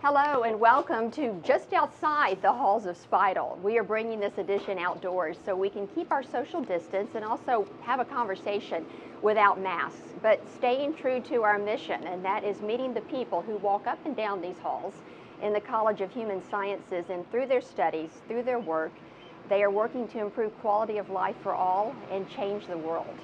Hello and welcome to just outside the Halls of Spidle. We are bringing this edition outdoors so we can keep our social distance and also have a conversation without masks, but staying true to our mission, and that is meeting the people who walk up and down these halls in the College of Human Sciences, and through their studies, through their work, they are working to improve quality of life for all and change the world.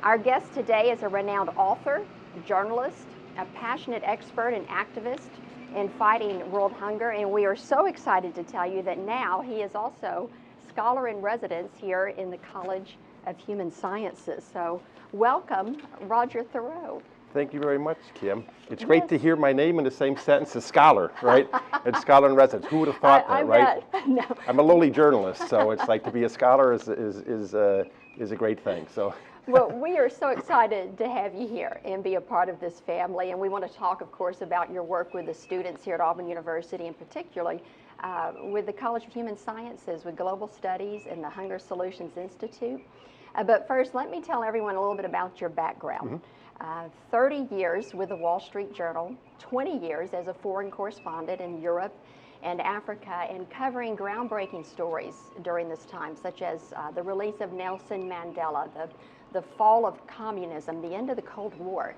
Our guest today is a renowned author, journalist, a passionate expert and activist in fighting world hunger, and we are so excited to tell you that now he is also scholar in residence here in the College of Human Sciences. So welcome, Roger Thurow. Thank you very much, Kim. It's great to hear my name in the same sentence as scholar, right? And scholar in residence. Who would have thought that, right? No. I'm a lowly journalist, so it's like to be a scholar is a great thing. So. Well, we are so excited to have you here and be a part of this family. And we want to talk, of course, about your work with the students here at Auburn University, and particularly with the College of Human Sciences, with Global Studies and the Hunger Solutions Institute. But first, let me tell everyone a little bit about your background. 30 years with the Wall Street Journal, 20 years as a foreign correspondent in Europe and Africa, and covering groundbreaking stories during this time, such as the release of Nelson Mandela, the fall of communism, the end of the Cold War.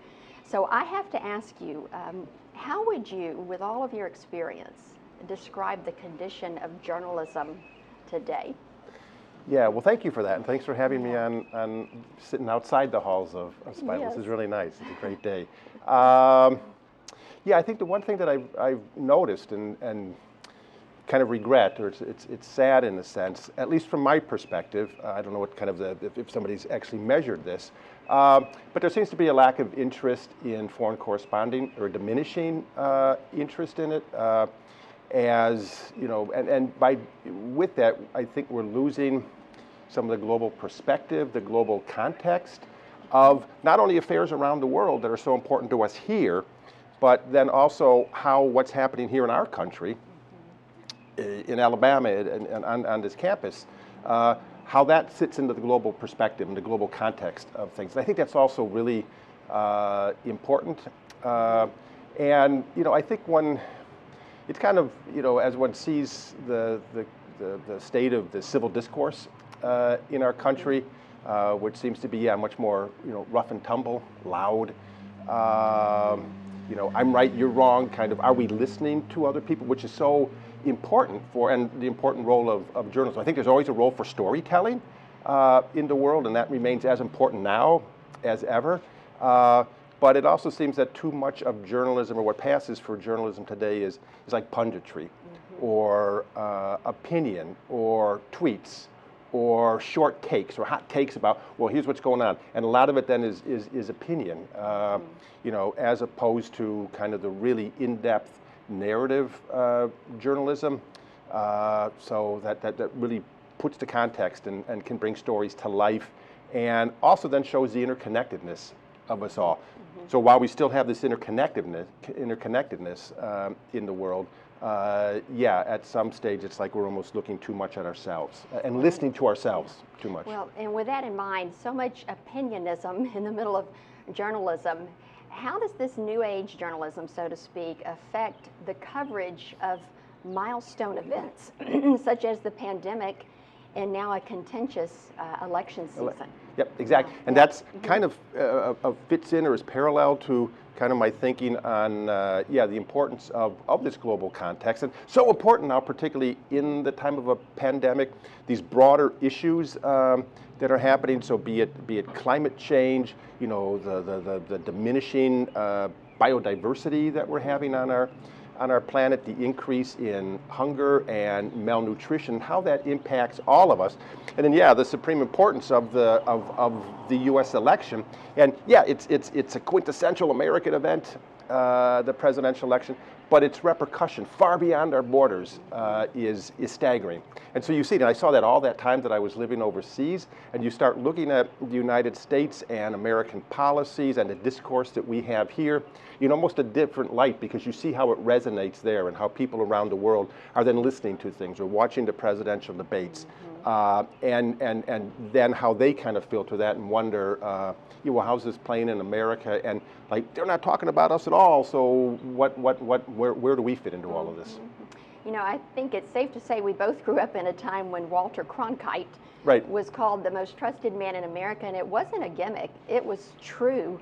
So I have to ask you, how would you, with all of your experience, describe the condition of journalism today? Yeah, well, thank you for that, and thanks for having me on sitting outside the halls of Spidle. Yes. This is really nice. It's a great day. Yeah, I think the one thing that I've noticed and kind of regret, or it's sad in a sense, at least from my perspective. I don't know what kind of if somebody's actually measured this, but there seems to be a lack of interest in foreign corresponding, or diminishing interest in it. As you know, and with that, I think we're losing some of the global perspective, the global context of not only affairs around the world that are so important to us here, but then also what's happening here in our country, in Alabama and on this campus, how that sits into the global perspective and the global context of things. And I think that's also really important. And I think it's kind of, as one sees the state of the civil discourse in our country, which seems to be much more rough and tumble, loud. I'm right, you're wrong. Kind of, are we listening to other people, which is so important and the important role of journalism. I think there's always a role for storytelling in the world, and that remains as important now as ever. But it also seems that too much of journalism, or what passes for journalism today, is like punditry, or opinion, or tweets, or short takes, or hot takes about, well, here's what's going on. And a lot of it then is opinion, as opposed to kind of the really in-depth narrative journalism, so that really puts the context and can bring stories to life, and also then shows the interconnectedness of us all. So while we still have this interconnectedness in the world, at some stage it's like we're almost looking too much at ourselves and listening to ourselves too much. Well, and with that in mind, so much opinionism in the middle of journalism. How does this new age journalism, so to speak, affect the coverage of milestone events, such as the pandemic and now a contentious election season? Yep, exactly. And that's kind of fits in or is parallel to kind of my thinking on, the importance of this global context. And so important now, particularly in the time of a pandemic, these broader issues that are happening. So be it climate change, the diminishing biodiversity that we're having on our planet, the increase in hunger and malnutrition, how that impacts all of us, and then the supreme importance of the U.S. election. And it's a quintessential American event, the presidential election, but its repercussion far beyond our borders is staggering. And so you see, and I saw that all that time that I was living overseas, and you start looking at the United States and American policies and the discourse that we have here in almost a different light, because you see how it resonates there and how people around the world are then listening to things or watching the presidential debates. And then how they kind of filter that and wonder, well, how's this playing in America? And like, they're not talking about us at all. So where do we fit into all of this? You know, I think it's safe to say we both grew up in a time when Walter Cronkite Right. was called the most trusted man in America, and it wasn't a gimmick. It was true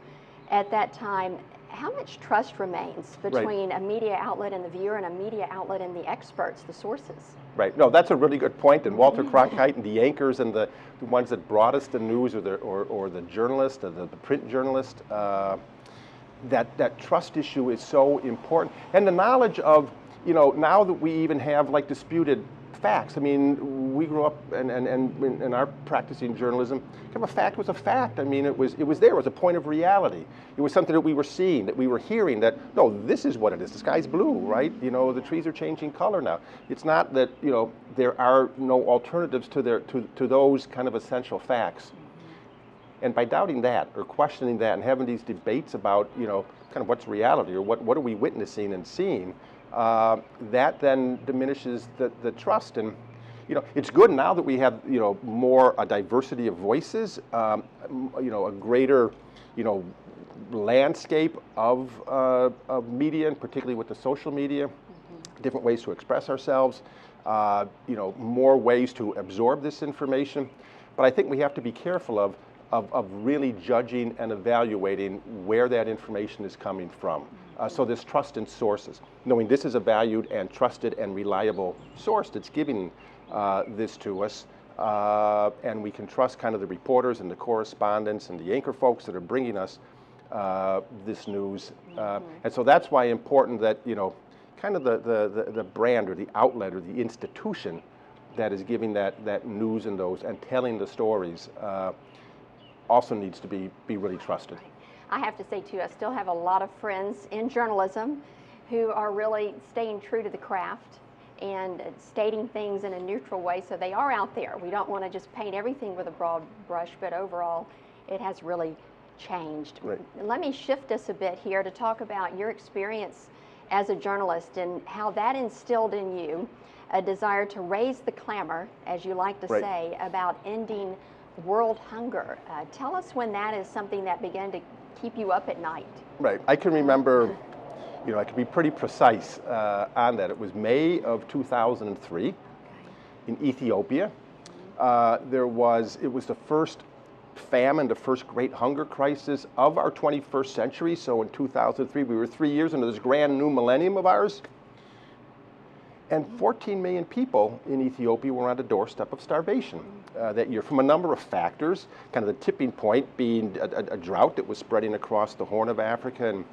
at that time. How much trust remains between a media outlet and the viewer and a media outlet and the experts, the sources? Right. No, that's a really good point. And Walter Cronkite and the anchors and the ones that brought us the news, or the journalist, or the print journalist, that trust issue is so important. And the knowledge of, now that we even have like disputed facts. I mean, we grew up and in our practicing journalism, kind of a fact was a fact. I mean, it was there. It was a point of reality. It was something that we were seeing, that we were hearing, that, no, this is what it is. The sky's blue, right? The trees are changing color now. It's not that, there are no alternatives to those kind of essential facts. And by doubting that or questioning that and having these debates about, kind of what's reality or what are we witnessing and seeing, that then diminishes the trust. And it's good now that we have more a diversity of voices, a greater landscape of media, and particularly with the social media, different ways to express ourselves, more ways to absorb this information. But I think we have to be careful of really judging and evaluating where that information is coming from. So there's trust in sources, knowing this is a valued and trusted and reliable source that's giving this to us, and we can trust kind of the reporters and the correspondents and the anchor folks that are bringing us this news. And so that's why important that, kind of the brand or the outlet or the institution that is giving that news and those and telling the stories also needs to be really trusted. I have to say, too, I still have a lot of friends in journalism who are really staying true to the craft and stating things in a neutral way, so they are out there. We don't want to just paint everything with a broad brush, but overall, it has really changed. Right. Let me shift us a bit here to talk about your experience as a journalist and how that instilled in you a desire to raise the clamor, as you like to say, about ending world hunger. Tell us when that is something that began to keep you up at night. Right. I can remember, I can be pretty precise on that. It was May of 2003 in Ethiopia. It was the first famine, the first great hunger crisis of our 21st century. So in 2003, we were 3 years into this grand new millennium of ours. And 14 million people in Ethiopia were on the doorstep of starvation that year from a number of factors, kind of the tipping point being a drought that was spreading across the Horn of Africa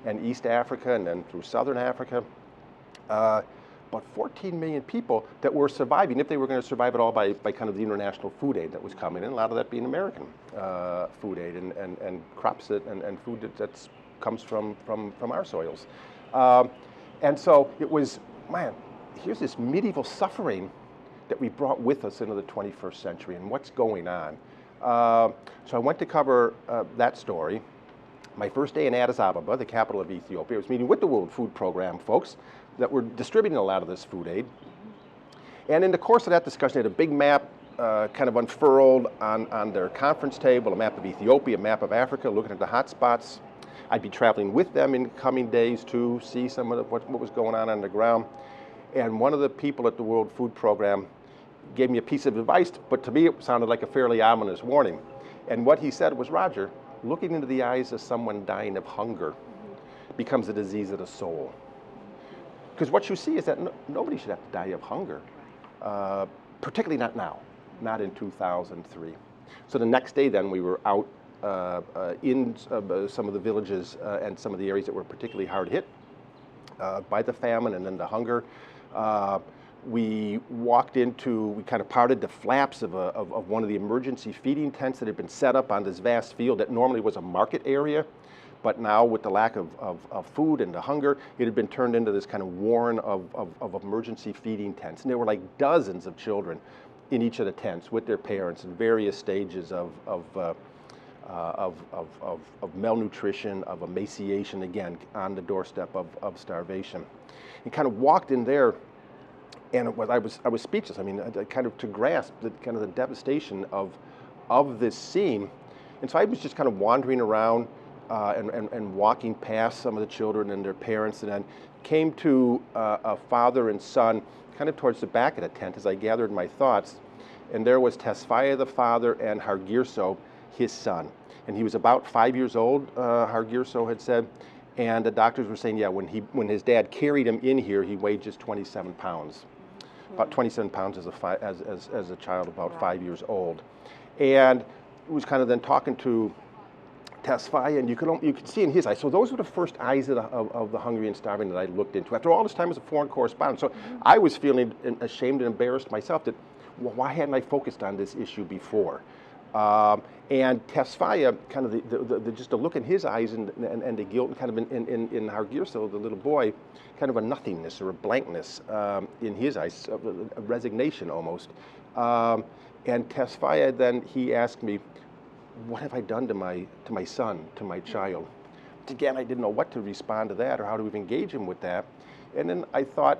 and East Africa and then through Southern Africa. But 14 million people that were surviving, if they were going to survive at all, by kind of the international food aid that was coming in, a lot of that being American food aid and crops and food that comes from our soils. And so it was, man, here's this medieval suffering that we brought with us into the 21st century, and what's going on. So I went to cover that story. My first day in Addis Ababa, the capital of Ethiopia, I was meeting with the World Food Program folks that were distributing a lot of this food aid. And in the course of that discussion, they had a big map kind of unfurled on their conference table, a map of Ethiopia, a map of Africa, looking at the hot spots. I'd be traveling with them in coming days to see some of what was going on the ground. And one of the people at the World Food Program gave me a piece of advice, but to me it sounded like a fairly ominous warning. And what he said was, Roger, looking into the eyes of someone dying of hunger becomes a disease of the soul. Because what you see is that nobody should have to die of hunger, particularly not now, not in 2003. So the next day then we were out in some of the villages and some of the areas that were particularly hard hit by the famine and then the hunger. We kind of parted the flaps of one of the emergency feeding tents that had been set up on this vast field that normally was a market area. But now with the lack of food and the hunger, it had been turned into this kind of warren of emergency feeding tents. And there were like dozens of children in each of the tents with their parents in various stages of malnutrition, of emaciation, again, on the doorstep of starvation. And kind of walked in there And I was speechless. I mean, kind of to grasp the kind of the devastation of this scene. And so I was just kind of wandering around and walking past some of the children and their parents, and then came to a father and son kind of towards the back of the tent as I gathered my thoughts. And there was Tesfaye the father and Hargirso, his son. And he was about 5 years old, Hargirso had said. And the doctors were saying, yeah, when his dad carried him in here, he weighed just 27 pounds. About 27 pounds as a child, about 5 years old. And was kind of then talking to Tesfaye, and you could see in his eyes. So those were the first eyes of the hungry and starving that I looked into. After all this time as a foreign correspondent, so I was feeling ashamed and embarrassed myself that, well, why hadn't I focused on this issue before? And Tesfaye, kind of just the look in his eyes and the guilt, and kind of in Hargirso, the little boy, kind of a nothingness or a blankness in his eyes, a resignation almost. And Tesfaye, then he asked me, what have I done to my son, to my child? Again, I didn't know what to respond to that or how to even engage him with that. And then I thought,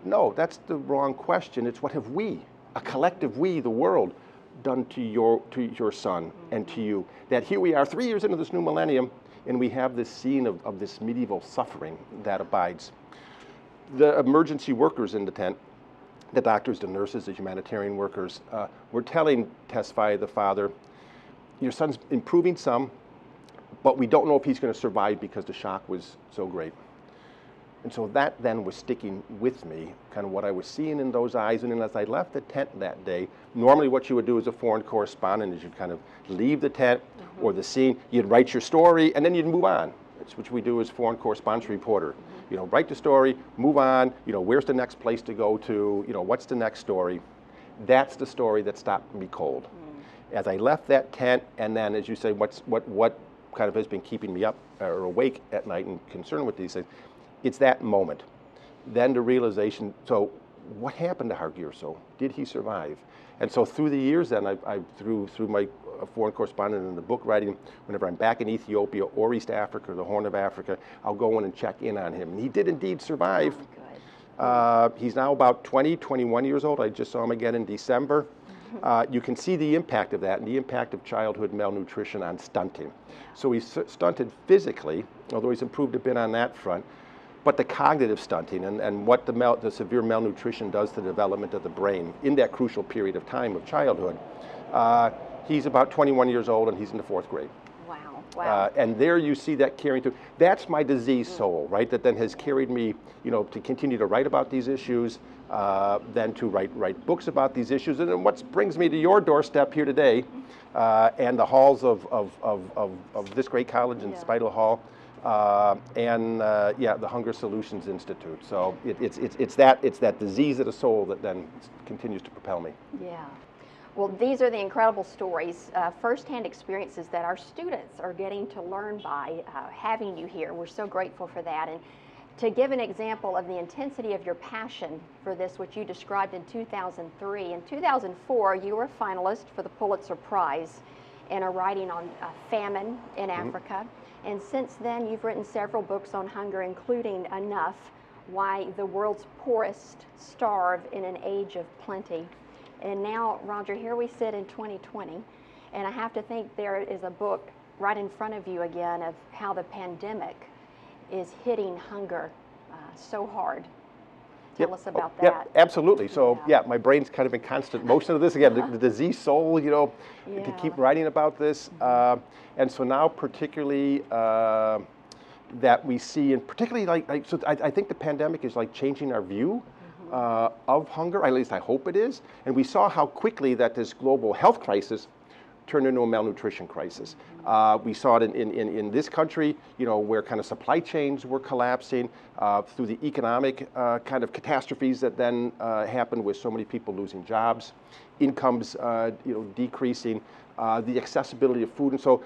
no, that's the wrong question. It's what have we, a collective we, the world, done to your son and to you? That here we are 3 years into this new millennium, and we have this scene of this medieval suffering that abides. The emergency workers in the tent, the doctors, the nurses, the humanitarian workers, were telling Tesfaye, the father, your son's improving some, but we don't know if he's going to survive because the shock was so great. And so that then was sticking with me, kind of what I was seeing in those eyes. And then as I left the tent that day, normally what you would do as a foreign correspondent is you'd kind of leave the tent or the scene, you'd write your story, and then you'd move on. That's what we do as foreign correspondence reporter. You know, write the story, move on, you know, where's the next place to go to, you know, what's the next story? That's the story that stopped me cold. As I left that tent, and then as you say, what kind of has been keeping me up or awake at night and concerned with these things, it's that moment. Then the realization, so what happened to Hargirso? Did he survive? And so through the years then, through my foreign correspondent and the book writing, whenever I'm back in Ethiopia or East Africa or the Horn of Africa, I'll go in and check in on him. And he did indeed survive. He's now about 21 years old. I just saw him again in December. You can see the impact of that and the impact of childhood malnutrition on stunting. So he's stunted physically, although he's improved a bit on that front, but the cognitive stunting and what the severe malnutrition does to the development of the brain in that crucial period of time of childhood. He's about 21 years old and he's in the 4th grade. Wow. And there you see that carrying through. That's my diseased soul, right? That then has carried me, you know, to continue to write about these issues, then to write books about these issues. And then what brings me to your doorstep here today, and the halls of this great college in Spidle Hall, and the Hunger Solutions Institute. So it's that disease of the soul that then continues to propel me. Yeah. Well, these are the incredible stories, firsthand experiences that our students are getting to learn by having you here. We're so grateful for that. And to give an example of the intensity of your passion for this, which you described in 2003. In 2004, you were a finalist for the Pulitzer Prize in a writing on famine in Africa. And since then, you've written several books on hunger, including Enough, Why the World's Poorest Starve in an Age of Plenty. And now, Roger, here we sit in 2020, and I have to think there is a book right in front of you again of how the pandemic is hitting hunger so hard. Tell us about that. Yep, absolutely. So, my brain's kind of in constant motion of this. Again, the diseased soul, you know, to keep writing about this. And so now particularly that we see, and particularly so I think the pandemic is like changing our view of hunger, at least I hope it is. And we saw how quickly that this global health crisis turned into a malnutrition crisis. We saw it in this country, you know, where kind of supply chains were collapsing through the economic kind of catastrophes that then happened with so many people losing jobs, incomes, you know, decreasing, the accessibility of food. And so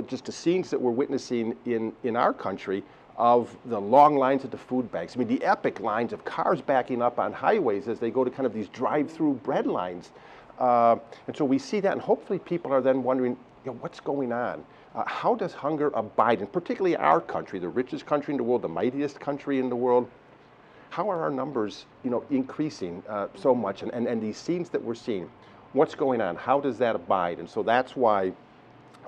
just the scenes that we're witnessing in our country of the long lines at the food banks. I mean, the epic lines of cars backing up on highways as they go to kind of these drive-through bread lines. And so we see that, and hopefully people are then wondering, you know, what's going on? How does hunger abide, and particularly our country, the richest country in the world, the mightiest country in the world? how are our numbers, increasing so much? And these scenes that we're seeing, what's going on? How does that abide? And so that's why,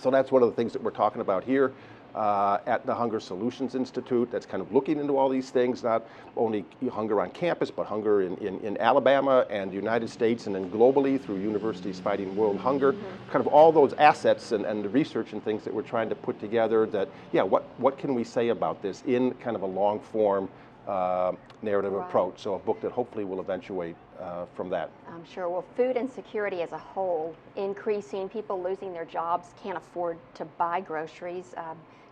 that's one of the things that we're talking about here at the Hunger Solutions Institute. That's kind of looking into all these things, not only hunger on campus, but hunger in Alabama and the United States, and then globally through Universities Fighting World Hunger. Kind of all those assets and the research and things that we're trying to put together that, what can we say about this in kind of a long form narrative approach. So a book that hopefully will eventuate from that. I'm sure. Well, food insecurity as a whole, increasing, people losing their jobs, can't afford to buy groceries.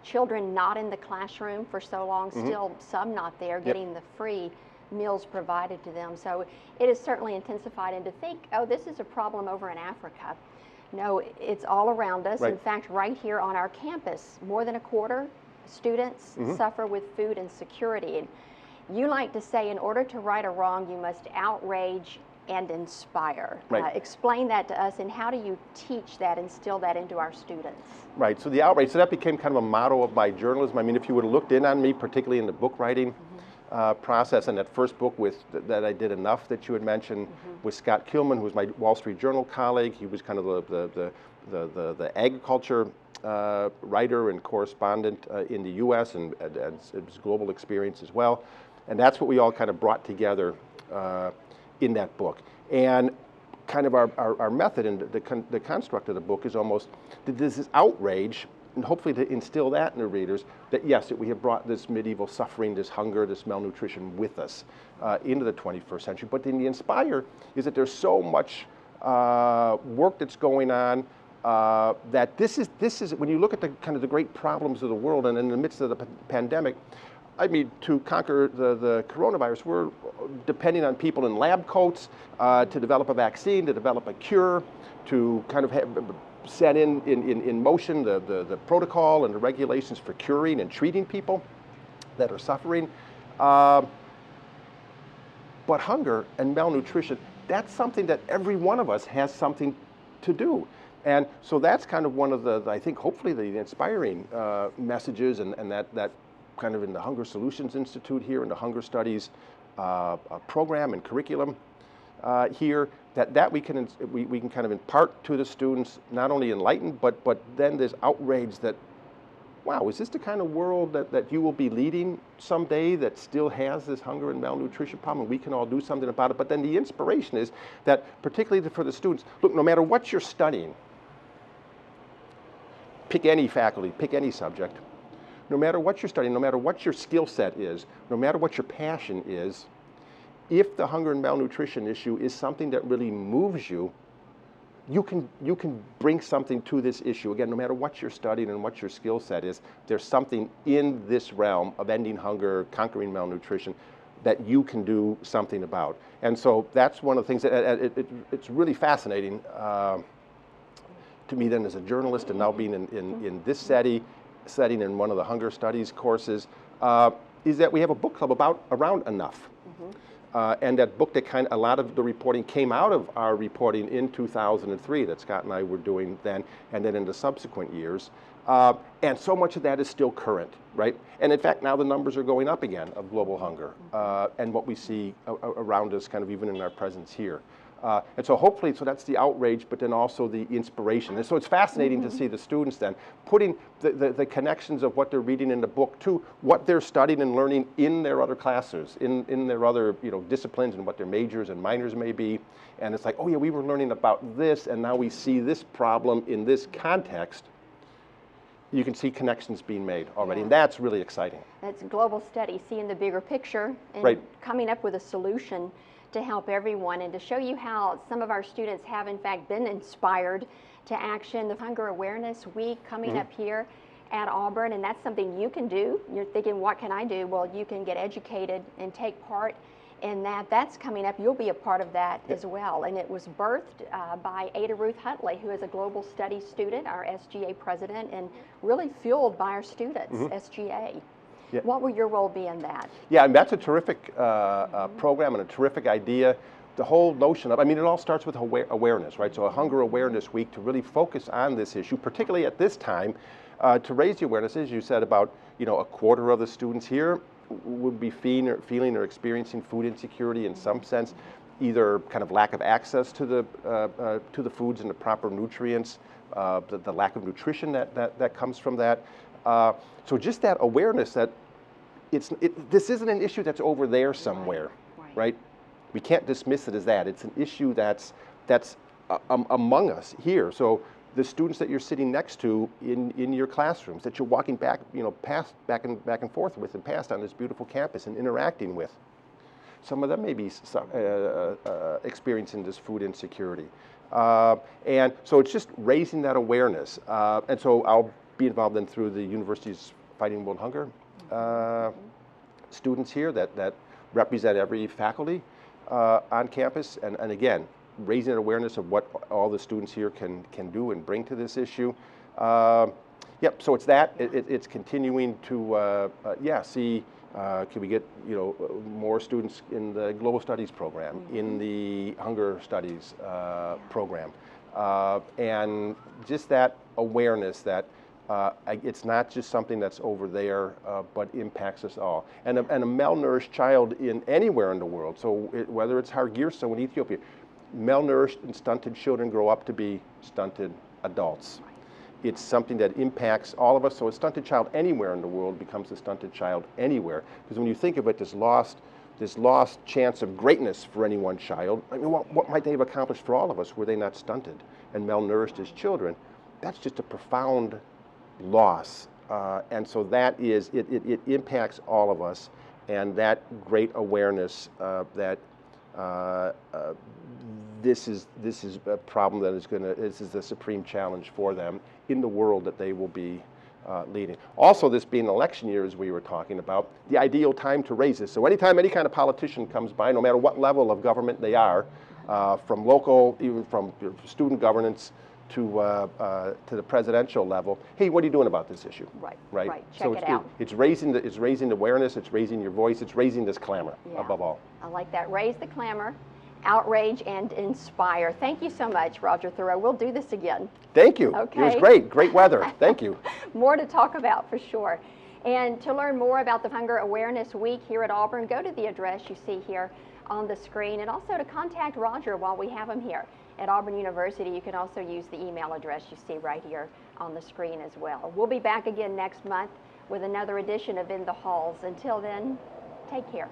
Children not in the classroom for so long, still some not there, getting the free meals provided to them. So it is certainly intensified. And to think, oh, this is a problem over in Africa. No, it's all around us. In fact, right here on our campus, more than a quarter students suffer with food insecurity. And you like to say, in order to right a wrong, you must outrage and inspire. Explain that to us, and how do you teach that, instill that into our students? Right, so the outrage, so that became kind of a motto of my journalism. I mean, if you would have looked in on me, particularly in the book writing process, and that first book that I did Enough that you had mentioned with Scott Kilman, who was my Wall Street Journal colleague. He was kind of the agriculture writer and correspondent in the U.S. and his global experience as well. And that's what we all kind of brought together in that book. And kind of our method and the construct of the book is almost this is outrage, and hopefully to instill that in the readers, that yes, we have brought this medieval suffering, this hunger, this malnutrition with us into the 21st century. But then the inspire is that there's so much work that's going on that this is when you look at the kind of the great problems of the world, and in the midst of the pandemic, I mean, to conquer the coronavirus, we're depending on people in lab coats to develop a vaccine, to develop a cure, to kind of set in motion the protocol and the regulations for curing and treating people that are suffering. But hunger and malnutrition, that's something that every one of us has something to do. And so that's kind of one of the, I think, hopefully the inspiring messages, and that kind of in the Hunger Solutions Institute here, in the Hunger Studies program and curriculum here, that we can kind of impart to the students, not only enlighten, but then this outrage that, wow, is this the kind of world that you will be leading someday that still has this hunger and malnutrition problem, and we can all do something about it? But then the inspiration is that, particularly for the students, look, no matter what you're studying, pick any faculty, pick any subject, no matter what you're studying, no matter what your skill set is, no matter what your passion is, if the hunger and malnutrition issue is something that really moves you, you can bring something to this issue. Again, no matter what you're studying and what your skill set is, there's something in this realm of ending hunger, conquering malnutrition, that you can do something about. And so that's one of the things that it's really fascinating to me then as a journalist, and now being in this setting in one of the hunger studies courses, is that we have a book club around Enough. And that book, that a lot of the reporting came out of our reporting in 2003 that Scott and I were doing then, and then in the subsequent years. And so much of that is still current, right? And in fact, now the numbers are going up again of global hunger and what we see around us, kind of even in our presence here. And so hopefully, so that's the outrage, but then also the inspiration. And so it's fascinating to see the students then putting the connections of what they're reading in the book to what they're studying and learning in their other classes, in their other disciplines, and what their majors and minors may be. And it's like, oh yeah, we were learning about this, and now we see this problem in this context. You can see connections being made already, and that's really exciting. That's global study, seeing the bigger picture and coming up with a solution to help everyone, and to show you how some of our students have in fact been inspired to action. The Hunger Awareness Week coming up here at Auburn, and that's something you can do. You're thinking, what can I do? Well, you can get educated and take part in that. That's coming up. You'll be a part of that as well. And it was birthed by Ada Ruth Huntley, who is a global studies student, our SGA president, and really fueled by our students, SGA. Yeah. What will your role be in that? Yeah, and that's a terrific program and a terrific idea. The whole notion of, I mean, it all starts with awareness, right? So a Hunger Awareness Week to really focus on this issue, particularly at this time, to raise the awareness, as you said, about a quarter of the students here. would be feeling or experiencing food insecurity in some sense, either kind of lack of access to the foods and the proper nutrients, the lack of nutrition that comes from that. So just that awareness that this isn't an issue that's over there somewhere, right? We can't dismiss it as that. It's an issue that's among us here. So the students that you're sitting next to in your classrooms, that you're walking back and forth with and past on this beautiful campus and interacting with, some of them may be experiencing this food insecurity. And so it's just raising that awareness. And so I'll be involved in through the university's Fighting World Hunger students here that represent every faculty on campus. And again, raising an awareness of what all the students here can do and bring to this issue. Yep, so it's that. It's continuing to, see, can we get more students in the Global Studies program, in the Hunger Studies program, and just that awareness that it's not just something that's over there, but impacts us all. And a malnourished child anywhere in the world, so whether it's Hargeisa in Ethiopia, malnourished and stunted children grow up to be stunted adults. It's something that impacts all of us. So a stunted child anywhere in the world becomes a stunted child anywhere. Because when you think of it, this lost chance of greatness for any one child, I mean, what might they have accomplished for all of us were they not stunted and malnourished as children? That's just a profound loss. And so that is, it impacts all of us. And that great awareness that this is a problem that this is the supreme challenge for them in the world that they will be leading. Also, this being an election year, as we were talking about, the ideal time to raise this. So anytime any kind of politician comes by, no matter what level of government they are, from local, even from student governance to the presidential level, hey, what are you doing about this issue? Right. Check it out. It's raising the awareness. It's raising your voice. It's raising this clamor above all. I like that. Raise the clamor, outrage, and inspire. Thank you so much, Roger Thurow. We'll do this again. Thank you. Okay. It was great. Great weather. Thank you. More to talk about for sure. And to learn more about the Hunger Awareness Week here at Auburn, go to the address you see here on the screen, and also to contact Roger while we have him here at Auburn University. You can also use the email address you see right here on the screen as well. We'll be back again next month with another edition of In the Halls. Until then, take care.